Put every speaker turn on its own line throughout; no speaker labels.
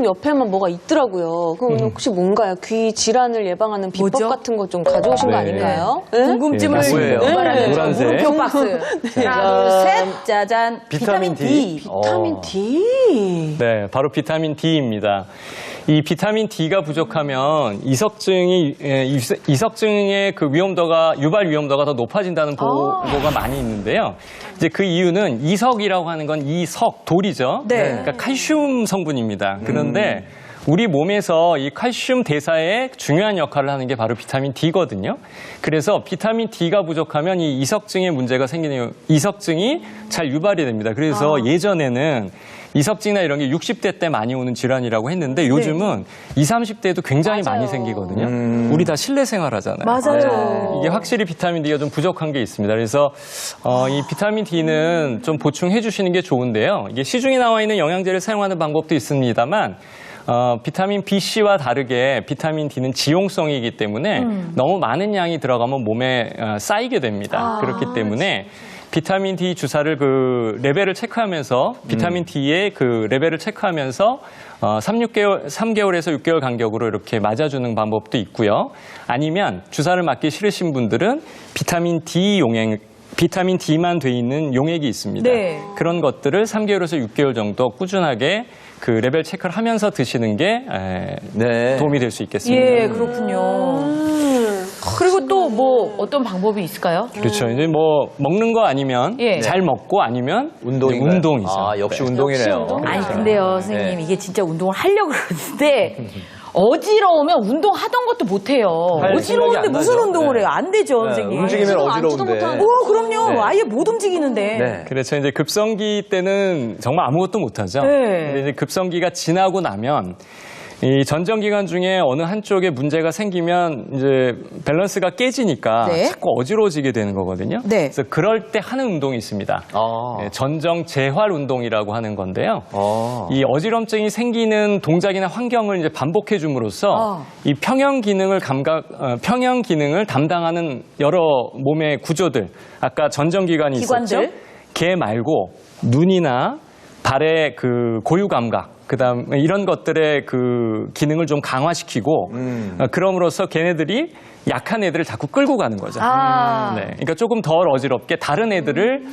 옆에만 뭐가 있더라고요. 그럼 혹시 뭔가요? 귀 질환을 예방하는 비법
뭐죠?
같은 거 좀 가져오신 거 아닌가요? 네?
궁금증을 유발하는
노란색.
물음표 박스. 하나, 둘, 셋, 짜잔.
비타민 D.
비타민 D.
네, 바로 비타민 D입니다. 이 비타민 D가 부족하면 이석증의 그 위험도가, 유발 위험도가 더 높아진다는 보고가 많이 있는데요. 이제 그 이유는 이석이라고 하는 건 이석, 돌이죠.
네.
그러니까 칼슘 성분입니다. 그런데 우리 몸에서 이 칼슘 대사에 중요한 역할을 하는 게 바로 비타민 D거든요. 그래서 비타민 D가 부족하면 이 이석증의 문제가 생기는, 이석증이 잘 유발이 됩니다. 그래서 예전에는 이석증이나 이런 게 60대 때 많이 오는 질환이라고 했는데 요즘은 20, 30대에도 굉장히 많이 생기거든요. 우리 다 실내 생활하잖아요.
맞아요.
이게 확실히 비타민 D가 좀 부족한 게 있습니다. 그래서 이 비타민 D는 좀 보충해 주시는 게 좋은데요. 이게 시중에 나와 있는 영양제를 사용하는 방법도 있습니다만 비타민 B씨와 다르게 비타민 D는 지용성이기 때문에 너무 많은 양이 들어가면 몸에 쌓이게 됩니다. 그렇기 때문에 비타민 D 주사를 그 레벨을 체크하면서 비타민 D의 그 레벨을 체크하면서 3개월에서 6개월 간격으로 이렇게 맞아주는 방법도 있고요. 아니면 주사를 맞기 싫으신 분들은 비타민 D만 돼 있는 용액이 있습니다.
네.
그런 것들을 3개월에서 6개월 정도 꾸준하게 그 레벨 체크를 하면서 드시는 게 도움이 될 수 있겠습니다.
예, 그렇군요. 그리고 또 뭐 어떤 방법이 있을까요?
그렇죠. 이제 뭐 먹는 거 아니면
예.
잘 먹고 아니면 운동이죠.
아, 역시 운동이네요.
아니 근데요, 선생님 이게 진짜 운동을 하려고 그러는데 어지러우면 운동하던 것도 못해요.
할
어지러운데
생각이 안
무슨
나죠.
운동을
네.
해요? 안 되죠, 선생님.
움직이면
앉지도
어지러운데.
못하는데.
그럼요.
네.
아예 못 움직이는데.
네.
그렇죠. 이제 급성기 때는 정말 아무것도 못하죠.
네.
근데 이제 급성기가 지나고 나면 이 전정 기간 중에 어느 한쪽에 문제가 생기면 이제 밸런스가 깨지니까
네.
자꾸 어지러워지게 되는 거거든요.
네.
그래서 그럴 때 하는 운동이 있습니다. 네, 전정 재활 운동이라고 하는 건데요. 이 어지럼증이 생기는 동작이나 환경을 이제 반복해 줌으로써 이 평형 기능을 담당하는 여러 몸의 구조들, 아까 전정 기관이 있었죠.
기관들.
걔 말고 눈이나 발의 그 고유 감각, 그다음 이런 것들의 그 기능을 좀 강화시키고 그럼으로써 걔네들이 약한 애들을 자꾸 끌고 가는 거죠. 네, 그러니까 조금 덜 어지럽게 다른 애들을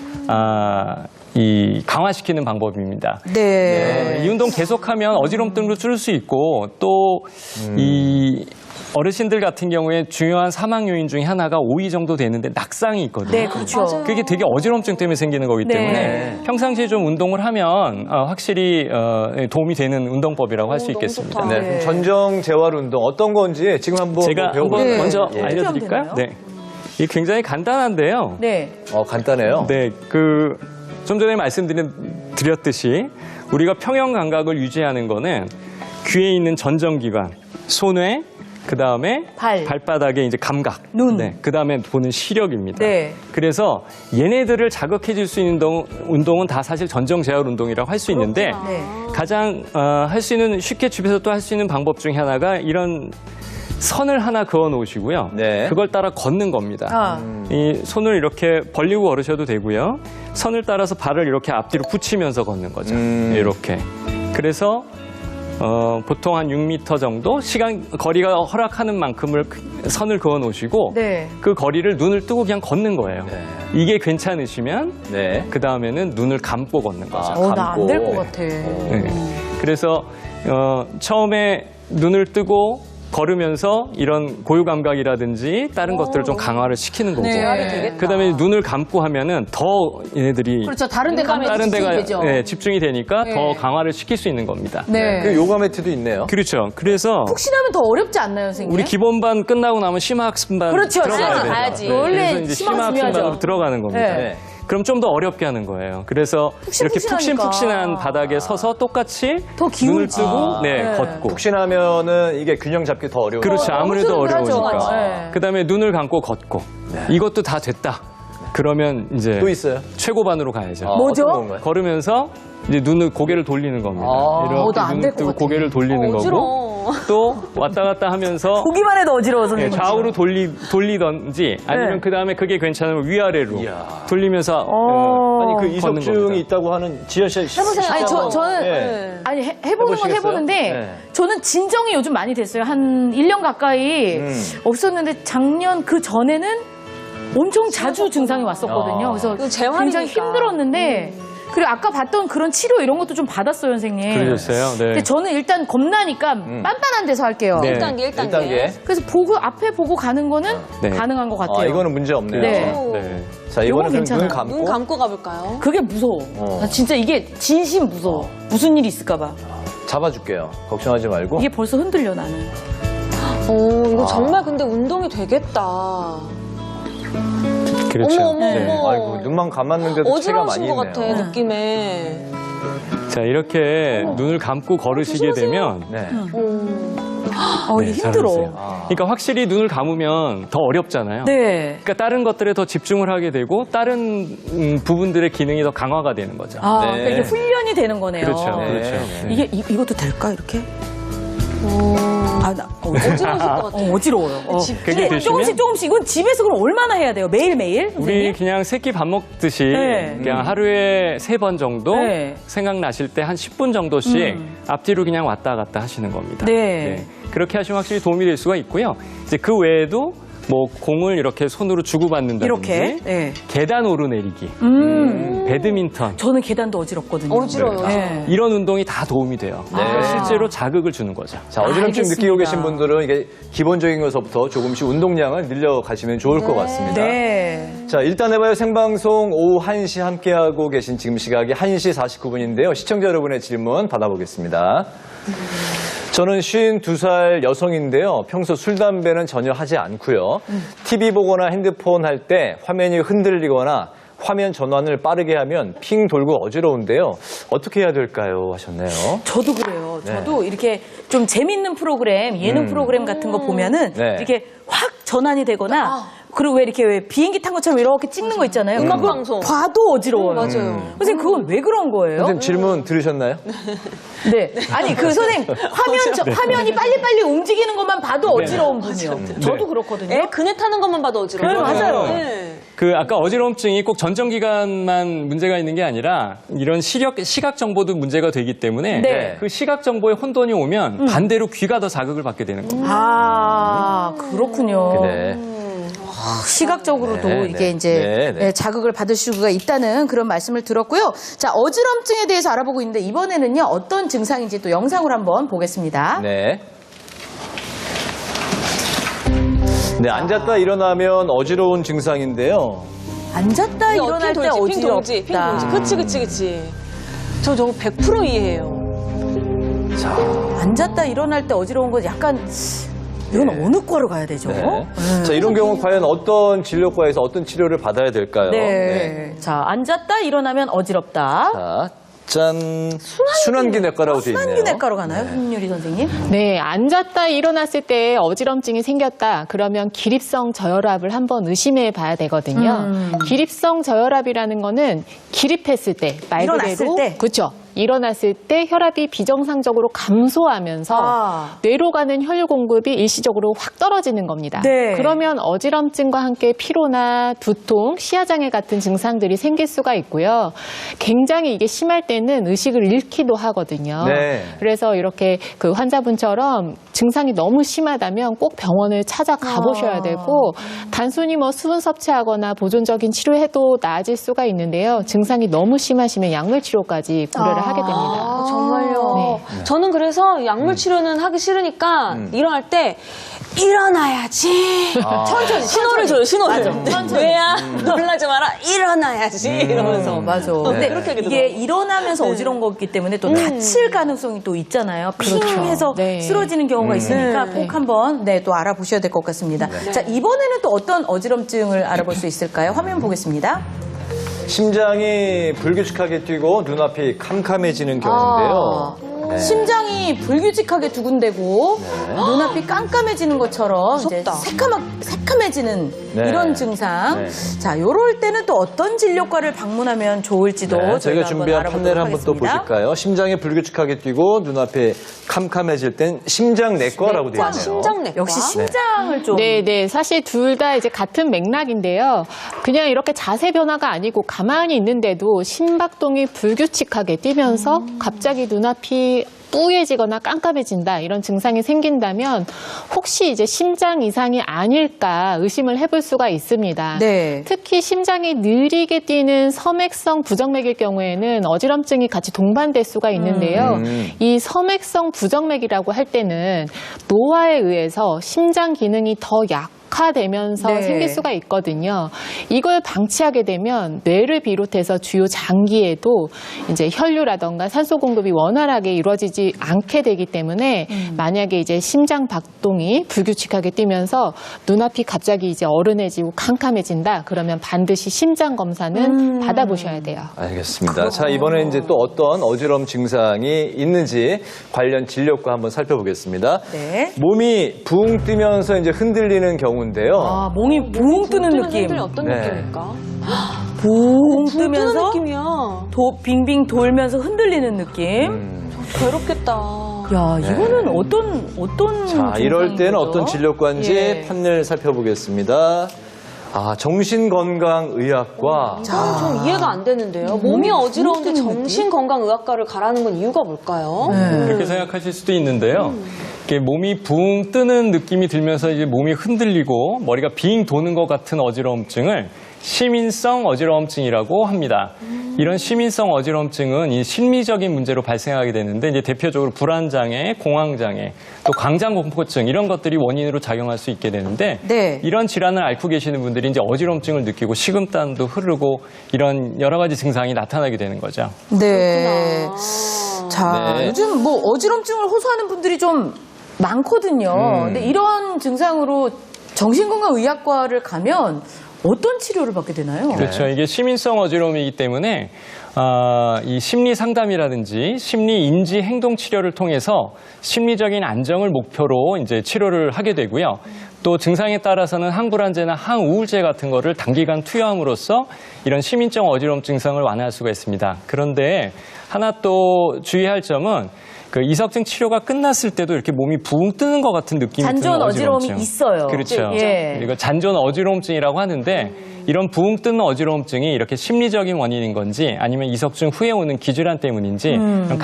강화시키는 방법입니다.
네.
이 운동 계속하면 어지럼증도 줄일 수 있고 또 이 어르신들 같은 경우에 중요한 사망 요인 중에 하나가 오이 정도 되는데 낙상이 있거든요.
네, 그렇죠.
그게 되게 어지럼증 때문에 생기는 거기 때문에
네.
평상시에 좀 운동을 하면 확실히 도움이 되는 운동법이라고 할 수
너무
있겠습니다.
좋다.
네, 그럼 전정 재활 운동 어떤 건지 지금 한번
제가
배워볼까요?
한번
네.
먼저
예.
알려드릴까요?
어떻게
네. 이게 굉장히 간단한데요.
네.
간단해요.
네, 좀 전에 말씀드렸듯이 우리가 평형 감각을 유지하는 거는 귀에 있는 전정기관, 손에 그 다음에 발바닥에 이제 감각,
눈.
네, 그 다음에 보는 시력입니다.
네.
그래서 얘네들을 자극해줄 수 있는 운동은 다 사실 전정 재활 운동이라고 할 수 있는데
네.
가장 할 수 있는 쉽게 집에서 또 할 수 있는 방법 중에 하나가 이런 선을 하나 그어 놓으시고요.
네.
그걸 따라 걷는 겁니다. 이 손을 이렇게 벌리고 걸으셔도 되고요. 선을 따라서 발을 이렇게 앞뒤로 붙이면서 걷는 거죠. 이렇게. 그래서 보통 한 6m 정도 거리가 허락하는 만큼을 선을 그어 놓으시고
네.
그 거리를 눈을 뜨고 그냥 걷는 거예요.
네.
이게 괜찮으시면
네.
그 다음에는 눈을 감고 걷는 거죠.
나 안 될 것 같아.
네. 그래서 처음에 눈을 뜨고 걸으면서 이런 고유 감각이라든지 다른 것들을 좀 강화를 시키는 거고. 그다음에 눈을 감고 하면은 더 얘네들이
그렇죠. 다른 데 가면
다른 데가
되죠.
집중이 되니까 더 강화를 시킬 수 있는 겁니다.
네.
그 요가 매트도 있네요.
그렇죠. 그래서
푹신하면 더 어렵지 않나요, 선생님?
우리 기본반 끝나고 나면 심화학습반
그렇죠.
들어가야 돼요.
가야지.
원래
그래서 이제
심화학습
심화학습반으로
중요하죠.
들어가는 겁니다.
네.
그럼 좀 더 어렵게 하는 거예요. 그래서 이렇게 푹신푹신한 바닥에 서서 똑같이
더
눈을
기울지.
뜨고
네.
걷고.
푹신하면은 이게 균형 잡기 더 어려워요.
그렇죠. 아무래도
너무 힘들죠.
어려우니까.
네.
그다음에 눈을 감고 걷고. 이것도 다 됐다. 그러면 이제
또 있어요?
최고반으로 가야죠.
뭐죠?
어떤 건가요?
걸으면서 이제 눈을 고개를 돌리는 겁니다. 이렇게
나안
눈을
될 것
뜨고
같아.
고개를 돌리는 거고
어지러워.
또 왔다 갔다 하면서
보기만 해도 어지러워,
예,
선생님.
좌우로 돌리던지 아니면
네.
그 다음에 그게 괜찮으면 위아래로
이야.
돌리면서
아니 그
걷는
이석증이
겁니다.
있다고 하는 지현 씨
해보세요.
아니, 저는
네.
아니 해보는 건
해보시겠어요?
해보는데
네.
저는 진정이 요즘 많이 됐어요. 한 1년 가까이 없었는데 작년 그 전에는 엄청 자주 증상이 왔었거든요. 그래서
그 재활이니까.
굉장히 힘들었는데 그리고 아까 봤던 그런 치료 이런 것도 좀 받았어요, 선생님.
그러셨어요? 네.
근데 저는 일단 겁나니까 빤빤한 데서 할게요.
네.
1단계.
1단계.
그래서 앞에 보고 가는 거는
네.
가능한 것 같아요.
이거는 문제 없네요.
네.
네.
자,
요건
이거는 그럼 눈
괜찮아요.
감고.
눈 감고 가볼까요?
그게 무서워. 나 진짜 이게 진심 무서워. 무슨 일이 있을까봐.
잡아줄게요. 걱정하지 말고.
이게 벌써 흔들려, 나는.
이거 정말 근데 운동이 되겠다.
그렇죠.
어머,
네.
어머.
아이고, 눈만 감았는데도 체가 많이
어지러우신
있네요.
것 같아, 느낌에.
자, 이렇게 눈을 감고 걸으시게 되면
네.
이게 힘들어.
잘하세요. 그러니까 확실히 눈을 감으면 더 어렵잖아요.
네.
그러니까 다른 것들에 더 집중을 하게 되고 다른 부분들의 기능이 더 강화가 되는 거죠.
아,
네.
그러니까 이게 훈련이 되는 거네요.
그렇죠.
네.
그렇죠.
네.
이게 이것도 될까 이렇게? 나
어지러우실 것 같아.
어지러워요.
그게
근데
되시면
조금씩 이건 집에서 그럼 얼마나 해야 돼요? 매일매일?
우리
선생님?
그냥 새끼 밥 먹듯이
네.
그냥 하루에 3번 정도
네.
생각나실 때 한 10분 정도씩 앞뒤로 그냥 왔다 갔다 하시는 겁니다.
네.
그렇게 하시면 확실히 도움이 될 수가 있고요. 이제 그 외에도 뭐 공을 이렇게 손으로 주고받는다든지
이렇게? 네.
계단 오르내리기, 배드민턴
저는 계단도 어지럽거든요.
어지러워요.
네.
이런 운동이 다 도움이 돼요. 그러니까 실제로 자극을 주는 거죠.
자, 어지럼증
알겠습니다.
느끼고 계신 분들은 이게 기본적인 것부터 조금씩 운동량을 늘려가시면 좋을 것 같습니다.
네.
자, 일단 해봐요 생방송 오후 1시 함께하고 계신 지금 시각이 1시 49분인데요. 시청자 여러분의 질문 받아보겠습니다. 저는 52살 여성인데요. 평소 술, 담배는 전혀 하지 않고요. TV 보거나 핸드폰 할 때 화면이 흔들리거나 화면 전환을 빠르게 하면 핑 돌고 어지러운데요. 어떻게 해야 될까요? 하셨네요.
저도 그래요.
네.
저도 이렇게 좀 재밌는 프로그램, 예능 프로그램 같은 거 보면은
네.
이렇게 확 전환이 되거나 그리고 왜 비행기 탄 것처럼 이렇게 찍는 거 있잖아요.
음악
그거
방송.
봐도 어지러워요.
맞아요.
선생님 그건 왜 그런 거예요?
선생님 질문 들으셨나요?
네. 아니 그 선생님 화면이 빨리빨리 움직이는 것만 봐도 어지러운 분이요. 저도 그렇거든요.
애 그네 타는 것만 봐도 어지러워요.
네, 맞아요.
네.
그 아까 어지러움증이 꼭 전정기관만 문제가 있는 게 아니라 이런 시각 정보도 문제가 되기 때문에
네.
그 시각 정보에 혼돈이 오면 반대로 귀가 더 자극을 받게 되는 겁니다.
아, 그렇군요.
네.
시각적으로도
네,
이게
네.
이제
네, 네.
자극을 받을 수가 있다는 그런 말씀을 들었고요. 자, 어지럼증에 대해서 알아보고 있는데 이번에는요, 어떤 증상인지 또 영상으로 한번 보겠습니다.
네. 네, 앉았다 일어나면 어지러운 증상인데요.
앉았다 일어날 때
핑돌지.
어지럽다.
그치. 저거 100% 이해해요.
앉았다 일어날 때 어지러운 건 약간 이건 어느 과로 가야 되죠?
네. 자, 이런 경우 과연 어떤 진료과에서 어떤 치료를 받아야 될까요?
네. 자, 앉았다 일어나면 어지럽다.
자, 짠. 순환기내과라고 되어 있네요.
순환기내과로 가나요, 손윤리 선생님?
네, 앉았다 일어났을 때 어지럼증이 생겼다. 그러면 기립성 저혈압을 한번 의심해 봐야 되거든요. 기립성 저혈압이라는 거는 기립했을 때, 말
일어났을
그대로
때?
그렇죠. 일어났을 때 혈압이 비정상적으로 감소하면서 뇌로 가는 혈 공급이 일시적으로 확 떨어지는 겁니다.
네.
그러면 어지럼증과 함께 피로나 두통, 시야장애 같은 증상들이 생길 수가 있고요. 굉장히 이게 심할 때는 의식을 잃기도 하거든요.
네.
그래서 이렇게 그 환자분처럼 증상이 너무 심하다면 꼭 병원을 찾아가 보셔야 되고 단순히 뭐 수분 섭취하거나 보존적인 치료해도 나아질 수가 있는데요. 증상이 너무 심하시면 약물 치료까지 고려를 하게 됩니다.
정말요?
네.
저는 그래서 약물 치료는 하기 싫으니까 일어날 때 일어나야지.
천천히.
신호를 줘요, 신호를.
천천히.
왜야? 놀라지 마라. 일어나야지. 이러면서.
맞아.
네.
근데
그렇게
이게
얘기하더라고요.
일어나면서 어지러운 거기 때문에 또 다칠 가능성이 또 있잖아요. 핑해서
네.
쓰러지는 경우가 있으니까
네.
꼭 한번 또 알아보셔야 될 것 같습니다. 자, 이번에는 또 어떤 어지럼증을 알아볼 수 있을까요? 화면 보겠습니다.
심장이 불규칙하게 뛰고 눈앞이 캄캄해지는 경우인데요.
심장이 불규칙하게 두근대고 눈앞이 깜깜해지는 것처럼 이제
무섭다.
새카매지는
네.
이런 증상.
네.
자, 요럴 때는 또 어떤 진료과를 방문하면 좋을지도
네, 저희가
한번
준비한
알아보도록
판넬 한번 또
하겠습니다.
보실까요? 심장이 불규칙하게 뛰고 눈앞에 캄캄해질 땐 심장내과라고 되어 있네요.
심장내과.
역시 심장을 좀
네. 사실 둘 다 이제 같은 맥락인데요. 그냥 이렇게 자세 변화가 아니고 가만히 있는데도 심박동이 불규칙하게 뛰면서 갑자기 눈앞이 뿌얘지거나 깜깜해진다 이런 증상이 생긴다면 혹시 이제 심장 이상이 아닐까 의심을 해볼 수가 있습니다.
네.
특히 심장이 느리게 뛰는 섬액성 부정맥일 경우에는 어지럼증이 같이 동반될 수가 있는데요. 이 섬액성 부정맥이라고 할 때는 노화에 의해서 심장 기능이 더 약화되면서
네.
생길 수가 있거든요. 이걸 방치하게 되면 뇌를 비롯해서 주요 장기에도 이제 혈류라던가 산소 공급이 원활하게 이루어지지 않게 되기 때문에 만약에 이제 심장 박동이 불규칙하게 뛰면서 눈앞이 갑자기 이제 어른해지고 캄캄해진다. 그러면 반드시 심장 검사는 받아보셔야 돼요.
알겠습니다. 자, 이번에 이제 또 어떤 어지러움 증상이 있는지 관련 진료과 한번 살펴보겠습니다.
네.
몸이 붕 뜨면서 이제 흔들리는 경우인데요.
아, 몸이 붕 뜨는 느낌.
흔들면 어떤
네.
느낌일까?
붕
뜨는
뜨면서
느낌이야.
빙빙 돌면서 흔들리는 느낌.
괴롭겠다.
야, 이거는 어떤
자, 이럴 때는
증상인 거죠?
어떤 진료과인지
예.
판넬 살펴보겠습니다. 아, 정신건강의학과.
좀 이해가 안 되는데요. 몸이 어지러운데 정신건강의학과를 가라는 건 이유가 뭘까요?
그렇게 생각하실 수도 있는데요. 이렇게 몸이 붕 뜨는 느낌이 들면서 이제 몸이 흔들리고 머리가 빙 도는 것 같은 어지러움증을 시민성 어지러움증이라고 합니다. 이런 시민성 어지러움증은 이 심리적인 문제로 발생하게 되는데 이제 대표적으로 불안장애, 공황장애, 또 광장공포증 이런 것들이 원인으로 작용할 수 있게 되는데
네.
이런 질환을 앓고 계시는 분들이 이제 어지러움증을 느끼고 식은땀도 흐르고 이런 여러 가지 증상이 나타나게 되는 거죠.
네. 자,
네.
요즘 뭐 어지럼증을 호소하는 분들이 좀 많거든요. 근데 이런 증상으로 정신건강의학과를 가면 어떤 치료를 받게 되나요?
그렇죠. 이게 시민성 어지러움이기 때문에 이 심리 상담이라든지 심리 인지 행동 치료를 통해서 심리적인 안정을 목표로 이제 치료를 하게 되고요. 또 증상에 따라서는 항불안제나 항우울제 같은 거를 단기간 투여함으로써 이런 시민적 어지러움 증상을 완화할 수가 있습니다. 그런데 하나 또 주의할 점은 그 이석증 치료가 끝났을 때도 이렇게 몸이 붕 뜨는 것 같은 느낌이 드는
잔존 어지러움이
어지러움증.
있어요.
그렇죠.
예.
이거 잔존 어지러움증이라고 하는데 이런 붕 뜨는 어지러움증이 이렇게 심리적인 원인인 건지 아니면 이석증 후에 오는 기질환 때문인지 그런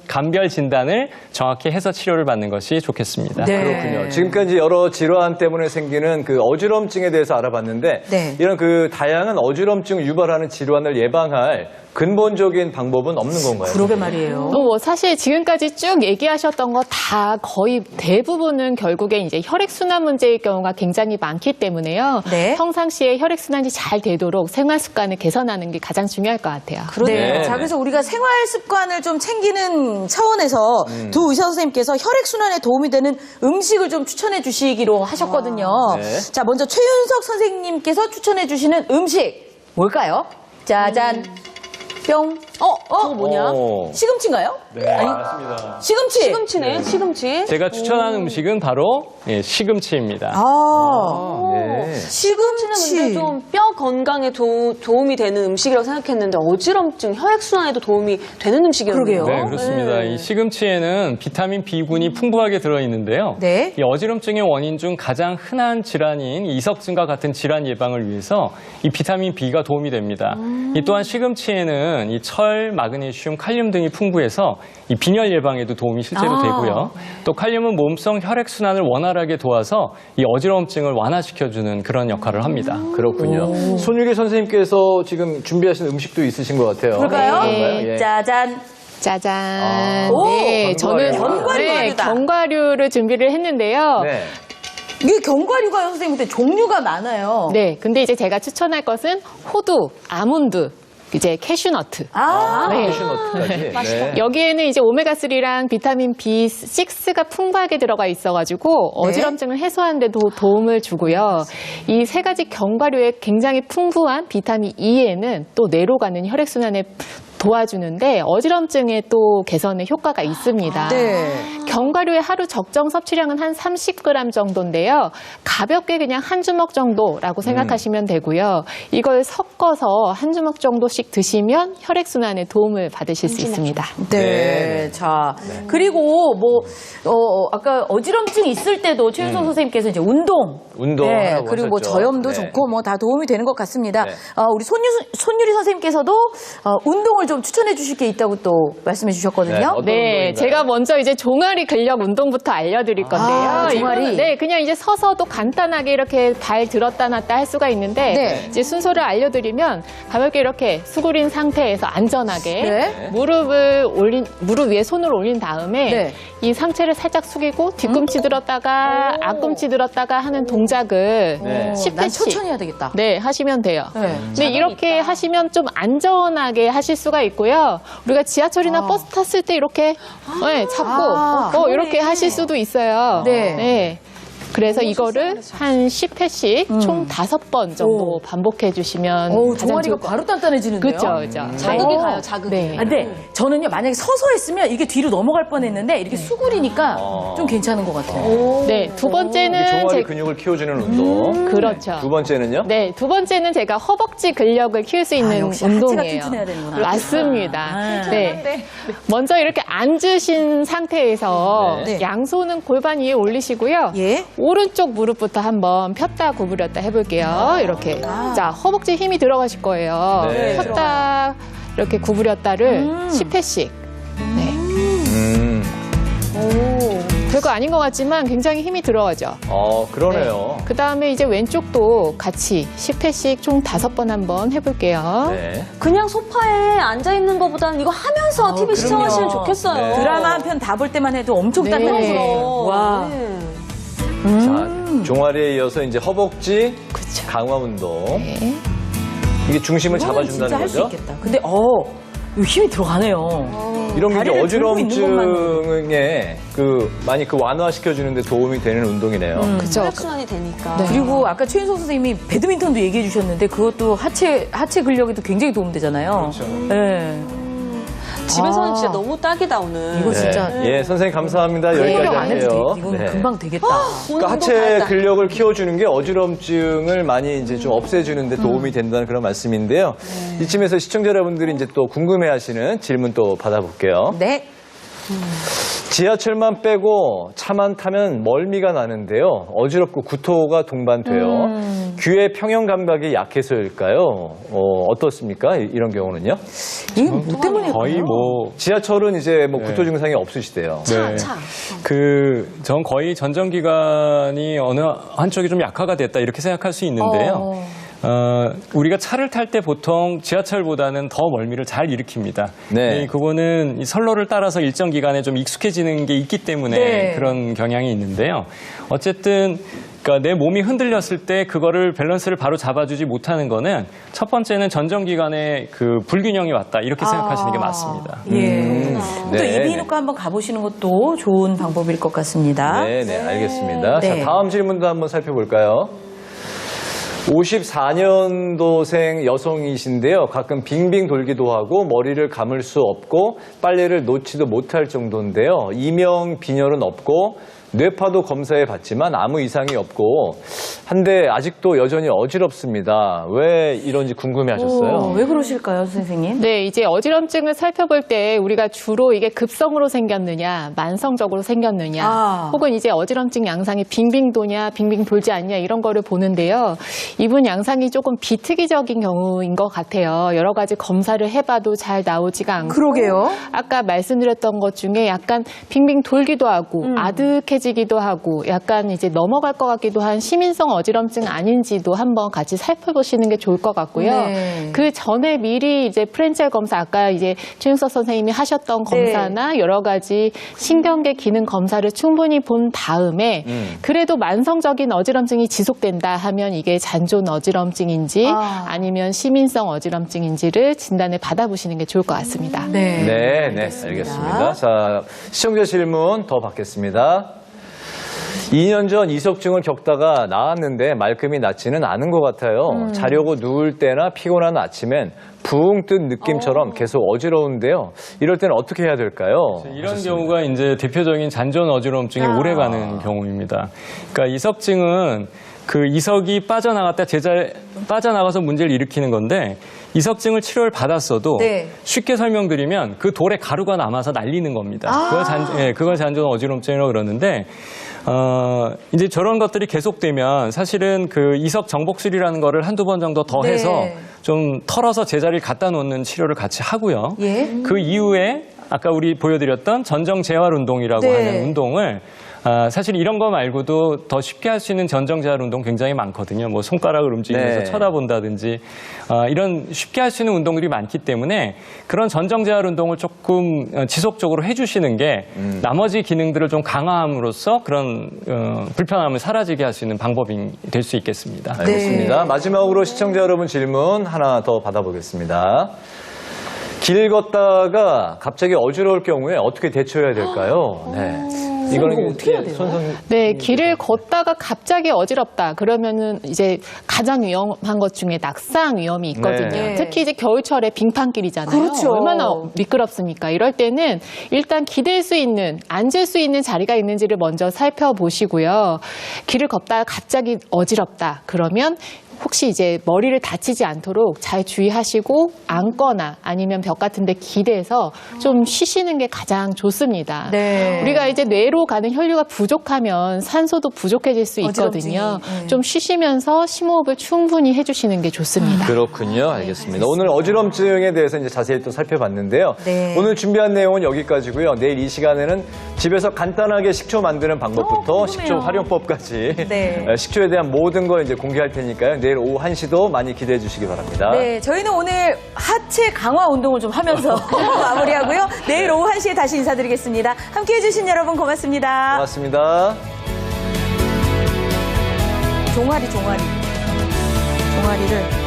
감별 진단을 정확히 해서 치료를 받는 것이 좋겠습니다.
네.
그렇군요. 지금까지 여러 질환 때문에 생기는 그 어지럼증에 대해서 알아봤는데
네.
이런 그 다양한 어지럼증을 유발하는 질환을 예방할 근본적인 방법은 없는 건가요?
그러게 말이에요.
사실 지금까지 쭉 얘기하셨던 거 다 거의 대부분은 결국에 이제 혈액순환 문제일 경우가 굉장히 많기 때문에요.
네.
평상시에 혈액순환이 잘 되도록 생활 습관을 개선하는 게 가장 중요할 것 같아요.
그러네요.
네.
자, 그래서 우리가 생활 습관을 좀 챙기는 차원에서 두 의사 선생님께서 혈액순환에 도움이 되는 음식을 좀 추천해 주시기로 하셨거든요.
네.
자, 먼저 최윤석 선생님께서 추천해 주시는 음식 뭘까요? 짜잔. 뿅.
저거 뭐냐?
시금치인가요?
네, 맞습니다.
시금치.
시금치네, 시금치.
제가 추천하는 음식은 바로 시금치입니다.
네.
시금치.
근데 좀 뼈 건강에 도움이 되는 음식이라고 생각했는데 어지럼증, 혈액순환에도 도움이 되는 음식이었네요.
그러게요.
네, 그렇습니다. 이 시금치에는 비타민 B군이 풍부하게 들어있는데요.
네.
이 어지럼증의 원인 중 가장 흔한 질환인 이석증과 같은 질환 예방을 위해서 이 비타민 B가 도움이 됩니다. 이 또한 시금치에는 이 철, 마그네슘, 칼륨 등이 풍부해서 이 빈혈 예방에도 도움이 실제로 되고요. 또 칼륨은 몸속 혈액순환을 원활하게 도와서 이 어지러움증을 완화시켜주는 그런 역할을 합니다.
그렇군요. 손유기 선생님께서 지금 준비하신 음식도 있으신 것 같아요.
그럴까요?
뭔가요? 예.
짜잔.
짜잔.
오,
네, 저는
견과류다.
견과류를 준비를 했는데요.
네.
이게 견과류가 선생님한테 종류가 많아요.
네, 근데 이제 제가 추천할 것은 호두, 아몬드, 이제 캐슈너트. 네.
캐슈넛까지. 네.
여기에는 이제 오메가3랑 비타민 B6가 풍부하게 들어가 있어가지고 어지럼증을 해소하는 데도 도움을 주고요. 이 세 가지 견과류에 굉장히 풍부한 비타민 E에는 또 뇌로 가는 혈액순환에 도와주는데 어지럼증에 또 개선에 효과가 있습니다.
네.
견과류의 하루 적정 섭취량은 한 30g 정도인데요. 가볍게 그냥 한 주먹 정도라고 생각하시면 되고요. 이걸 섞어서 한 주먹 정도씩 드시면 혈액순환에 도움을 받으실 수 있습니다.
네. 자, 그리고 아까 어지럼증 있을 때도 최윤성 선생님께서 이제 운동.
운동하라고
그리고 뭐
하셨죠.
저염도
네.
좋고 뭐 다 도움이 되는 것 같습니다.
네.
우리 손유리 선생님께서도 운동을 좀 추천해 주실 게 있다고 또 말씀해 주셨거든요.
네, 어떤
네,
운동인가요?
제가 먼저 이제 종아리 근력 운동부터 알려드릴 건데요.
종아리.
이거는 네, 그냥 이제 서서도 간단하게 이렇게 발 들었다 놨다 할 수가 있는데
네.
이제 순서를 알려드리면 가볍게 이렇게 수그린 상태에서 안전하게
네.
무릎 위에 손을 올린 다음에
네.
이 상체를 살짝 숙이고 뒤꿈치 들었다가 앞꿈치 들었다가 하는 동작을
네.
10회씩
난 천천히 해야 되겠다.
네, 하시면 돼요.
네.
근데 이렇게 하시면 좀 안전하게 하실 수가 있고요. 우리가 지하철이나 버스 탔을 때 이렇게 네, 잡고 이렇게 하실 수도 있어요.
네.
그래서 이거를 한 10회씩 총 5번 정도 반복해 주시면 가장
종아리가
좋을 것
바로 단단해지는데요.
그렇죠.
자극이 가요, 자극이.
네.
근데 저는요 만약에 서서 했으면 이게 뒤로 넘어갈 뻔했는데 이렇게 수그리니까 좀 괜찮은 것 같아요.
네, 두
이게
번째는
종아리 근육을 키워주는 운동.
그렇죠.
두 번째는요?
네, 두 번째는 제가 허벅지 근력을 키울 수 있는
역시 하체가
운동이에요.
튼튼해야 되는구나.
맞습니다. 네. 먼저 이렇게 앉으신 상태에서
네.
양손은 골반 위에 올리시고요.
예.
오른쪽 무릎부터 한번 폈다 구부렸다 해볼게요. 이렇게. 자, 허벅지 힘이 들어가실 거예요.
네.
폈다 이렇게 구부렸다를 10회씩. 네. 별거 아닌 것 같지만 굉장히 힘이 들어가죠.
그러네요.
그 다음에 이제 왼쪽도 같이 10회씩 총 5번 한번 해볼게요.
네.
그냥 소파에 앉아있는 것보다는 이거 하면서 TV 시청하시면 좋겠어요.
네.
드라마 한 편 다 볼 때만 해도 엄청
네.
단단해지네요. 와.
네.
자, 종아리에 이어서 이제 허벅지
그쵸.
강화 운동.
네.
이게 중심을
이거는 진짜
잡아준다는
할 수
거죠?
있겠다. 근데 이거 힘이 들어가네요.
이런 게
다리를 들고 있는
어지럼증에 많이 완화시켜 주는데 도움이 되는 운동이네요.
그쵸.
혈액순환이 되니까.
그리고 아까 최윤석 선생님이 배드민턴도 얘기해 주셨는데 그것도 하체 근력에도 굉장히 도움되잖아요.
그렇죠.
네.
집에서는 진짜 너무 딱이다, 오늘.
이거 진짜
예, 선생님 감사합니다.
근력
여기까지
안 해도
할게요.
돼. 이건
네.
금방 되겠다.
그러니까 하체 근력을 키워주는 게 어지럼증을 많이 이제 좀 없애주는데 도움이 된다는 그런 말씀인데요. 이쯤에서 시청자 여러분들이 이제 또 궁금해하시는 질문 또 받아볼게요.
네.
지하철만 빼고 차만 타면 멀미가 나는데요. 어지럽고 구토가 동반돼요. 귀의 평형 감각이 약해서일까요? 어떻습니까? 이런 경우는요?
이게 뭐 때문에
거의 뭐
지하철은 이제 뭐 구토 증상이 없으시대요.
네. 전 거의 전정기관이 어느 한쪽이 좀 약화가 됐다 이렇게 생각할 수 있는데요. 우리가 차를 탈 때 보통 지하철보다는 더 멀미를 잘 일으킵니다.
네.
그거는 이 선로를 따라서 일정 기간에 좀 익숙해지는 게 있기 때문에
네.
그런 경향이 있는데요. 어쨌든 그러니까 내 몸이 흔들렸을 때 그거를 밸런스를 바로 잡아주지 못하는 거는 첫 번째는 전정기관에 그 불균형이 왔다 이렇게 생각하시는 게 맞습니다.
예. 또
네,
이비인후과 한번 가보시는 것도 좋은 방법일 것 같습니다.
네, 알겠습니다.
네.
자, 다음 질문도 한번 살펴볼까요? 54년도생 여성이신데요. 가끔 빙빙 돌기도 하고 머리를 감을 수 없고 빨래를 놓지도 못할 정도인데요. 이명 빈혈은 없고 뇌파도 검사해 봤지만 아무 이상이 없고 한데 아직도 여전히 어지럽습니다. 왜 이런지 궁금해하셨어요?
왜 그러실까요, 선생님?
네, 이제 어지럼증을 살펴볼 때 우리가 주로 이게 급성으로 생겼느냐, 만성적으로 생겼느냐, 혹은 이제 어지럼증 양상이 빙빙 도냐, 빙빙 돌지 않냐 이런 거를 보는데요. 이분 양상이 조금 비특이적인 경우인 것 같아요. 여러 가지 검사를 해봐도 잘 나오지가 않고.
그러게요.
아까 말씀드렸던 것 중에 약간 빙빙 돌기도 하고 아득해지기도 하고 약간 이제 넘어갈 것 같기도 한 시민성 어지럼증 아닌지도 한번 같이 살펴보시는 게 좋을 것 같고요.
네.
그 전에 미리 이제 프렌첼 검사 아까 이제 최윤석 선생님이 하셨던 검사나 여러 가지 신경계 기능 검사를 충분히 본 다음에 그래도 만성적인 어지럼증이 지속된다 하면 이게 잔존 어지럼증인지 아니면 시민성 어지럼증인지를 진단을 받아보시는 게 좋을 것 같습니다.
네, 알겠습니다. 자, 시청자 질문 더 받겠습니다. 2년 전 이석증을 겪다가 나았는데 말끔히 낫지는 않은 것 같아요. 자려고 누울 때나 피곤한 아침엔 붕 뜬 느낌처럼 계속 어지러운데요. 이럴 때는 어떻게 해야 될까요?
이런 경우가 이제 대표적인 잔존 어지러움증이 오래가는 경우입니다. 그러니까 이석증은 그 이석이 빠져나가서 문제를 일으키는 건데 이석증을 치료를 받았어도
네.
쉽게 설명드리면 그 돌에 가루가 남아서 날리는 겁니다. 그걸 잔존 어지러움증이라고 그러는데 이제 저런 것들이 계속되면 사실은 그 이석 정복술이라는 거를 한두 번 정도 더
네.
해서 좀 털어서 제자리를 갖다 놓는 치료를 같이 하고요.
예.
그 이후에 아까 우리 보여드렸던 전정 재활 운동이라고
네.
하는 운동을 사실 이런 거 말고도 더 쉽게 할 수 있는 전정 재활 운동 굉장히 많거든요. 뭐 손가락을 움직이면서
네.
쳐다본다든지 이런 쉽게 할 수 있는 운동들이 많기 때문에 그런 전정 재활 운동을 조금 지속적으로 해주시는 게 나머지 기능들을 좀 강화함으로써 그런 불편함을 사라지게 할 수 있는 방법이 될 수 있겠습니다.
알겠습니다. 마지막으로 시청자 여러분 질문 하나 더 받아보겠습니다. 길 걷다가 갑자기 어지러울 경우에 어떻게 대처해야 될까요? 네. 이거는
어떻게 해야 돼요?
네, 길을 걷다가 갑자기 어지럽다. 그러면은 이제 가장 위험한 것 중에 낙상 위험이 있거든요.
네.
특히 이제 겨울철에 빙판길이잖아요.
그렇죠.
얼마나 미끄럽습니까? 이럴 때는 일단 기댈 수 있는, 앉을 수 있는 자리가 있는지를 먼저 살펴보시고요. 길을 걷다가 갑자기 어지럽다. 그러면 혹시 이제 머리를 다치지 않도록 잘 주의하시고 앉거나 아니면 벽 같은 데 기대서 좀 쉬시는 게 가장 좋습니다.
네.
우리가 이제 뇌로 가는 혈류가 부족하면 산소도 부족해질 수 있거든요.
어지럼증이, 네.
좀 쉬시면서 심호흡을 충분히 해주시는 게 좋습니다.
그렇군요. 알겠습니다. 오늘 어지럼증에 대해서 이제 자세히 또 살펴봤는데요.
네.
오늘 준비한 내용은 여기까지고요. 내일 이 시간에는 집에서 간단하게 식초 만드는 방법부터 식초 활용법까지
네.
식초에 대한 모든 걸 이제 공개할 테니까요. 내일 오후 1시도 많이 기대해 주시기 바랍니다.
네, 저희는 오늘 하체 강화 운동을 좀 하면서 마무리하고요. 내일 오후 1시에 다시 인사드리겠습니다. 함께해 주신 여러분 고맙습니다.
고맙습니다.
종아리를